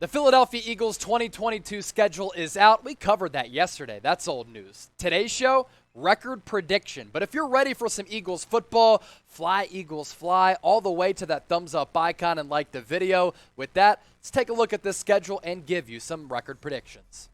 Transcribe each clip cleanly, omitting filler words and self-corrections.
The Philadelphia Eagles 2022 schedule is out. We covered that yesterday. That's old news. Today's show, record prediction. But if you're ready for some Eagles football, fly Eagles fly all the way to that thumbs up icon and like the video. With that, let's take a look at this schedule and give you some record predictions.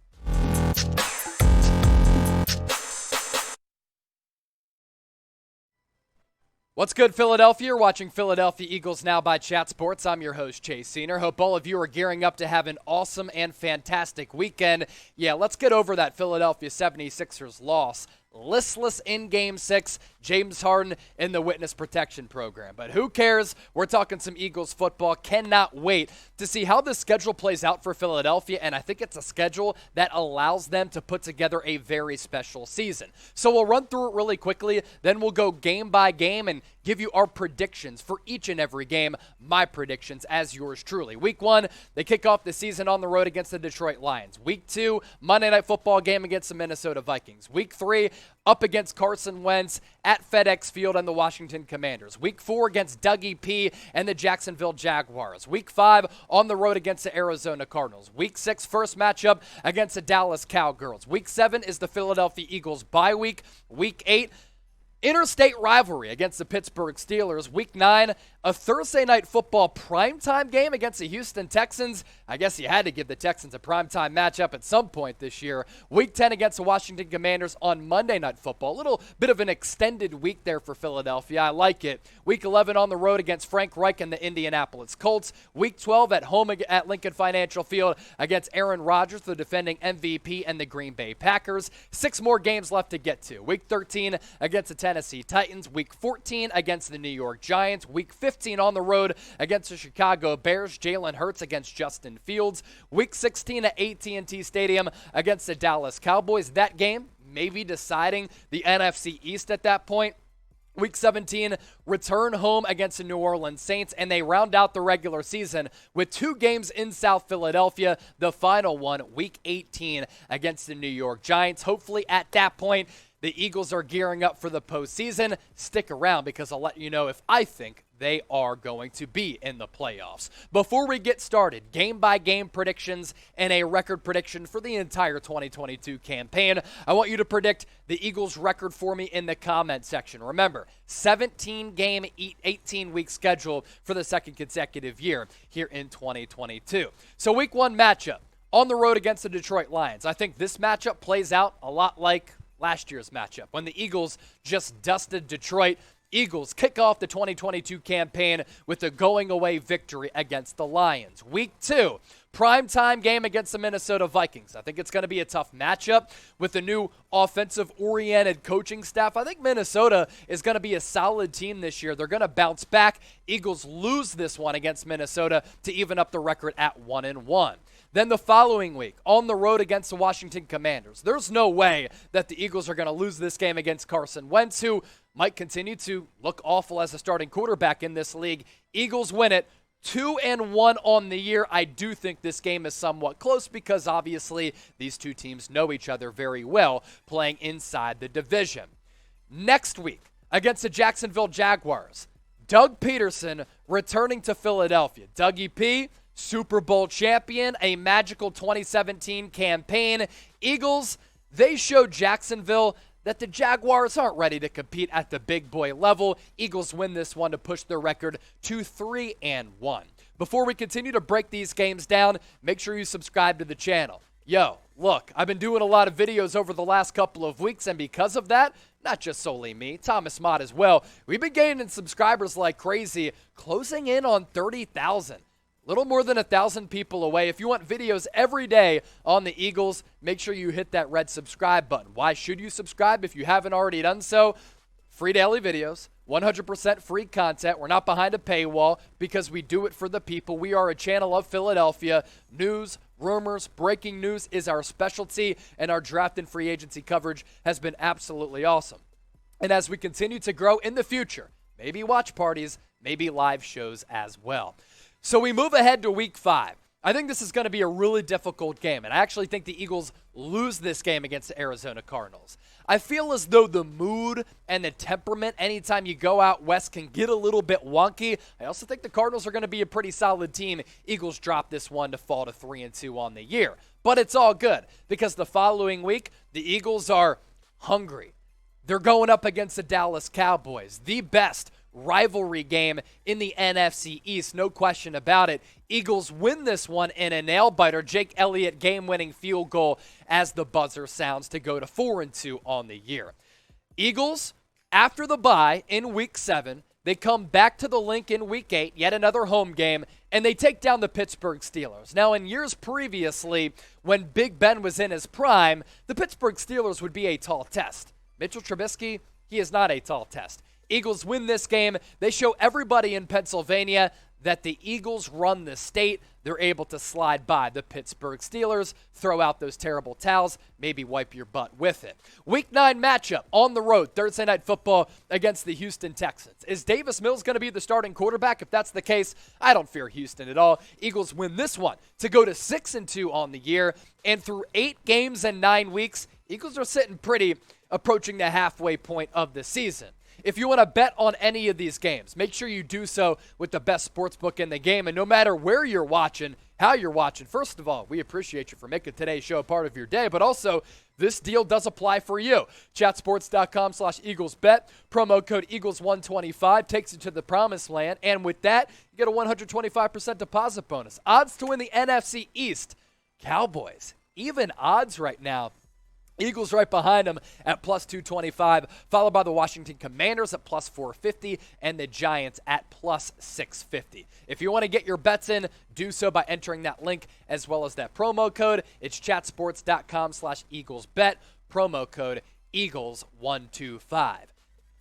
What's good, Philadelphia? You're watching Philadelphia Eagles Now by Chat Sports. I'm your host, Chase Senior. Hope all of you are gearing up to have an awesome and fantastic weekend. Yeah, let's get over that Philadelphia 76ers loss. Listless in Game 6, James Harden in the witness protection program. But who cares? We're talking some Eagles football. Cannot wait to see how the schedule plays out for Philadelphia, and I think it's a schedule that allows them to put together a very special season. So we'll run through it really quickly, then we'll go game by game and give you our predictions for each and every game, my predictions as yours truly. Week 1, they kick off the season on the road against the Detroit Lions. Week 2, Monday Night Football game against the Minnesota Vikings. Week 3, up against Carson Wentz at FedEx Field and the Washington Commanders. Week 4 against Dougie P and the Jacksonville Jaguars. Week 5 on the road against the Arizona Cardinals. Week 6 first matchup against the Dallas Cowgirls. Week 7 is the Philadelphia Eagles bye week. Week 8, interstate rivalry against the Pittsburgh Steelers. Week 9, a Thursday Night Football primetime game against the Houston Texans. I guess you had to give the Texans a primetime matchup at some point this year. Week 10 against the Washington Commanders on Monday Night Football. A little bit of an extended week there for Philadelphia. I like it. Week 11 on the road against Frank Reich and the Indianapolis Colts. Week 12 at home at Lincoln Financial Field against Aaron Rodgers, the defending MVP, and the Green Bay Packers. 6 more games left to get to. Week 13 against the Tennessee Titans. Week 14 against the New York Giants. Week 15 on the road against the Chicago Bears. Jalen Hurts against Justin Fields. Week 16 at AT&T Stadium against the Dallas Cowboys. That game may be deciding the NFC East at that point. Week 17, return home against the New Orleans Saints, and they round out the regular season with 2 games in South Philadelphia. The final one, Week 18, against the New York Giants. Hopefully at that point, the Eagles are gearing up for the postseason. Stick around because I'll let you know if I think they are going to be in the playoffs. Before we get started, game-by-game predictions and a record prediction for the entire 2022 campaign. I want you to predict the Eagles' record for me in the comment section. Remember, 17-game, 18-week schedule for the second consecutive year here in 2022. So Week 1 matchup on the road against the Detroit Lions. I think this matchup plays out a lot like last year's matchup when the Eagles just dusted Detroit. Eagles kick off the 2022 campaign with a going-away victory against the Lions. Week 2, primetime game against the Minnesota Vikings. I think it's going to be a tough matchup with the new offensive-oriented coaching staff. I think Minnesota is going to be a solid team this year. They're going to bounce back. Eagles lose this one against Minnesota to even up the record at 1-1. Then the following week, on the road against the Washington Commanders. There's no way that the Eagles are going to lose this game against Carson Wentz, who might continue to look awful as a starting quarterback in this league. Eagles win it 2-1 on the year. I do think this game is somewhat close because obviously these two teams know each other very well playing inside the division. Next week against the Jacksonville Jaguars, Doug Peterson returning to Philadelphia. Dougie P, Super Bowl champion, a magical 2017 campaign. Eagles, they showed Jacksonville that the Jaguars aren't ready to compete at the big boy level. Eagles win this one to push their record to 3-1. Before we continue to break these games down, make sure you subscribe to the channel. Yo, look, I've been doing a lot of videos over the last couple of weeks, and because of that, not just solely me, Thomas Mott as well, we've been gaining subscribers like crazy, closing in on 30,000. Little more than 1,000 people away. If you want videos every day on the Eagles, make sure you hit that red subscribe button. Why should you subscribe if you haven't already done so? Free daily videos, 100% free content. We're not behind a paywall because we do it for the people. We are a channel of Philadelphia. News, rumors, breaking news is our specialty, and our draft and free agency coverage has been absolutely awesome. And as we continue to grow in the future, maybe watch parties, maybe live shows as well. So we move ahead to Week 5. I think this is going to be a really difficult game, and I actually think the Eagles lose this game against the Arizona Cardinals. I feel as though the mood and the temperament anytime you go out west can get a little bit wonky. I also think the Cardinals are going to be a pretty solid team. Eagles drop this one to fall to 3-2 on the year. But it's all good because the following week, the Eagles are hungry. They're going up against the Dallas Cowboys, the best rivalry game in the NFC East, no question about it. Eagles win this one in a nail-biter. Jake Elliott game-winning field goal as the buzzer sounds to go to 4-2 on the year. Eagles, after the bye in Week 7, they come back to the Link in Week 8, yet another home game, and they take down the Pittsburgh Steelers. Now, in years previously, when Big Ben was in his prime, the Pittsburgh Steelers would be a tall test. Mitchell Trubisky, he is not a tall test. Eagles win this game. They show everybody in Pennsylvania that the Eagles run the state. They're able to slide by the Pittsburgh Steelers, throw out those terrible towels, maybe wipe your butt with it. Week 9 matchup on the road, Thursday Night Football against the Houston Texans. Is Davis Mills going to be the starting quarterback? If that's the case, I don't fear Houston at all. Eagles win this one to go to 6-2 on the year. And through 8 games and 9 weeks, Eagles are sitting pretty, approaching the halfway point of the season. If you want to bet on any of these games, make sure you do so with the best sportsbook in the game. And no matter where you're watching, how you're watching, first of all, we appreciate you for making today's show a part of your day. But also, this deal does apply for you. Chatsports.com/EaglesBet. Promo code Eagles125 takes you to the promised land. And with that, you get a 125% deposit bonus. Odds to win the NFC East. Cowboys, even odds right now. Eagles right behind them at plus 225, followed by the Washington Commanders at plus 450 and the Giants at plus 650. If you want to get your bets in, do so by entering that link as well as that promo code. It's chatsports.com/EaglesBet, promo code Eagles125.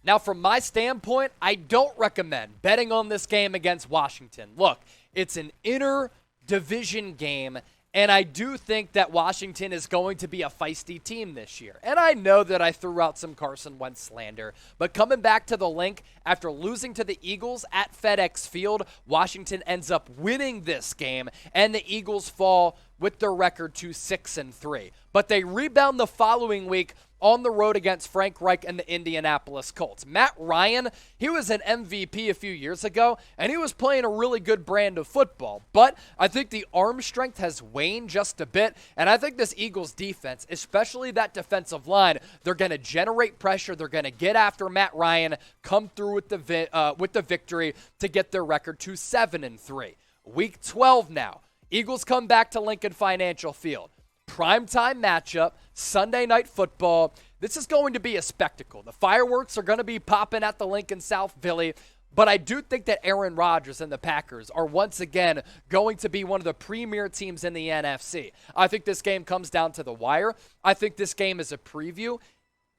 Now, from my standpoint, I don't recommend betting on this game against Washington. Look, it's an inter-division game, and I do think that Washington is going to be a feisty team this year. And I know that I threw out some Carson Wentz slander, but coming back to the Link, after losing to the Eagles at FedEx Field, Washington ends up winning this game, and the Eagles fall with their record to 6-3. But they rebound the following week on the road against Frank Reich and the Indianapolis Colts. Matt Ryan, he was an MVP a few years ago, and he was playing a really good brand of football. But I think the arm strength has waned just a bit, and I think this Eagles defense, especially that defensive line, they're going to generate pressure. They're going to get after Matt Ryan, come through with the victory to get their record to 7-3. Week 12 now. Eagles come back to Lincoln Financial Field. Primetime matchup, Sunday Night Football. This is going to be a spectacle. The fireworks are going to be popping at the Lincoln South Philly, but I do think that Aaron Rodgers and the Packers are once again going to be one of the premier teams in the NFC. I think this game comes down to the wire. I think this game is a preview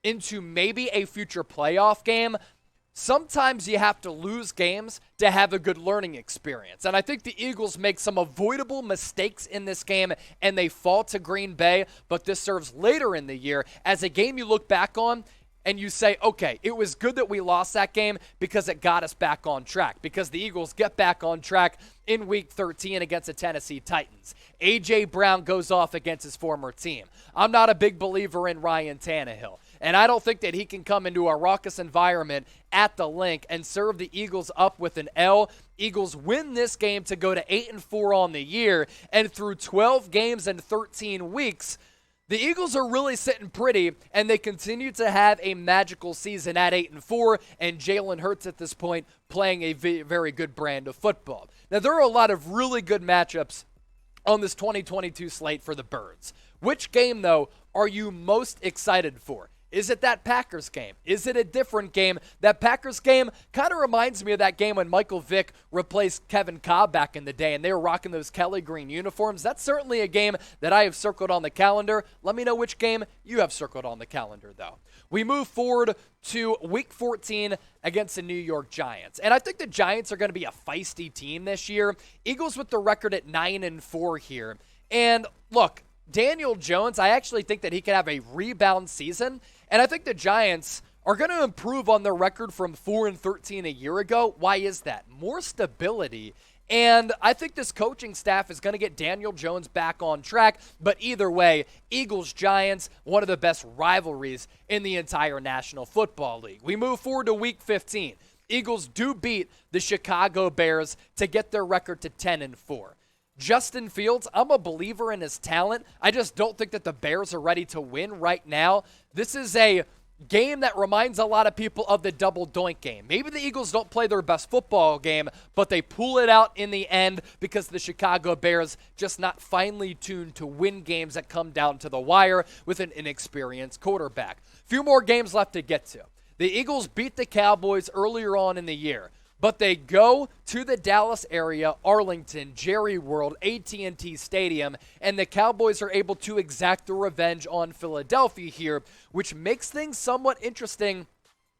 into maybe a future playoff game. Sometimes you have to lose games to have a good learning experience. And I think the Eagles make some avoidable mistakes in this game, and they fall to Green Bay, but this serves later in the year as a game you look back on and you say, okay, it was good that we lost that game because it got us back on track, because the Eagles get back on track in Week 13 against the Tennessee Titans. A.J. Brown goes off against his former team. I'm not a big believer in Ryan Tannehill, and I don't think that he can come into a raucous environment at the Link and serve the Eagles up with an L. Eagles win this game to go to 8-4 on the year, and through 12 games and 13 weeks, the Eagles are really sitting pretty, and they continue to have a magical season at 8-4, and Jalen Hurts at this point playing a very good brand of football. Now, there are a lot of really good matchups on this 2022 slate for the Birds. Which game, though, are you most excited for? Is it that Packers game? Is it a different game? That Packers game kind of reminds me of that game when Michael Vick replaced Kevin Cobb back in the day and they were rocking those Kelly green uniforms. That's certainly a game that I have circled on the calendar. Let me know which game you have circled on the calendar, though. We move forward to Week 14 against the New York Giants. And I think the Giants are going to be a feisty team this year. Eagles with the record at 9-4 here. And look, Daniel Jones, I actually think that he could have a rebound season. And I think the Giants are going to improve on their record from 4-13 a year ago. Why is that? More stability And I think this coaching staff is going to get Daniel Jones back on track. But either way, Eagles-Giants, one of the best rivalries in the entire National Football League. We move forward to Week 15. Eagles do beat the Chicago Bears to get their record to 10-4. Justin Fields, I'm a believer in his talent. I just don't think that the Bears are ready to win right now. This is a game that reminds a lot of people of the double doink game. Maybe the Eagles don't play their best football game, but they pull it out in the end because the Chicago Bears just not finely tuned to win games that come down to the wire with an inexperienced quarterback. Few more games left to get to. The Eagles beat the Cowboys earlier on in the year, but they go to the Dallas area, Arlington, Jerry World, AT&T Stadium, and the Cowboys are able to exact the revenge on Philadelphia here, which makes things somewhat interesting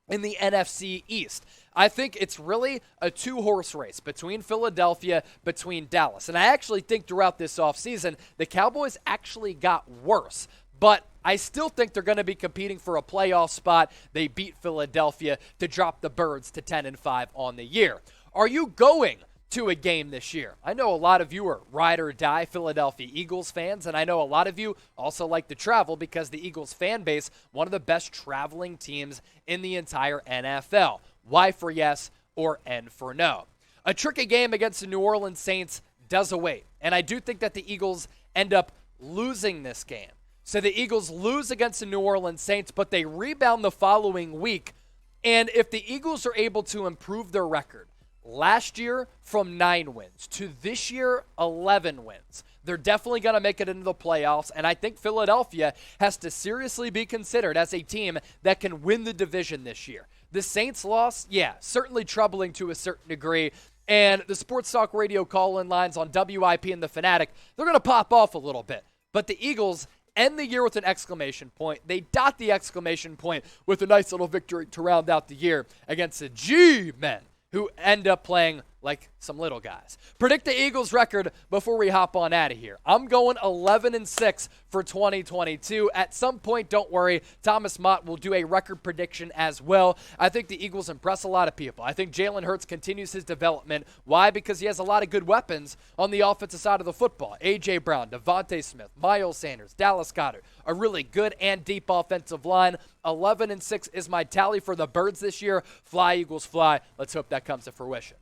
in the NFC East. I think it's really a two-horse race between Philadelphia, between Dallas. And I actually think throughout this offseason, the Cowboys actually got worse. But I still think they're going to be competing for a playoff spot. They beat Philadelphia to drop the Birds to 10-5 on the year. Are you going to a game this year? I know a lot of you are ride or die Philadelphia Eagles fans, and I know a lot of you also like to travel because the Eagles fan base, one of the best traveling teams in the entire NFL. Y for yes or N for no. A tricky game against the New Orleans Saints does await, and I do think that the Eagles end up losing this game. So the Eagles lose against the New Orleans Saints, but they rebound the following week. And if the Eagles are able to improve their record, last year from 9 wins to this year 11 wins, they're definitely going to make it into the playoffs. And I think Philadelphia has to seriously be considered as a team that can win the division this year. The Saints loss, yeah, certainly troubling to a certain degree. And the Sports Talk Radio call-in lines on WIP and The Fanatic, they're going to pop off a little bit. But the Eagles end the year with an exclamation point. They dot the exclamation point with a nice little victory to round out the year against the G-Men, who end up playing like some little guys. Predict the Eagles record before we hop on out of here. I'm going 11-6 for 2022. At some point, don't worry, Thomas Mott will do a record prediction as well. I think the Eagles impress a lot of people. I think Jalen Hurts continues his development. Why? Because he has a lot of good weapons on the offensive side of the football. A.J. Brown, Devontae Smith, Miles Sanders, Dallas Goedert, a really good and deep offensive line. 11-6 is my tally for the Birds this year. Fly, Eagles, fly. Let's hope that comes to fruition.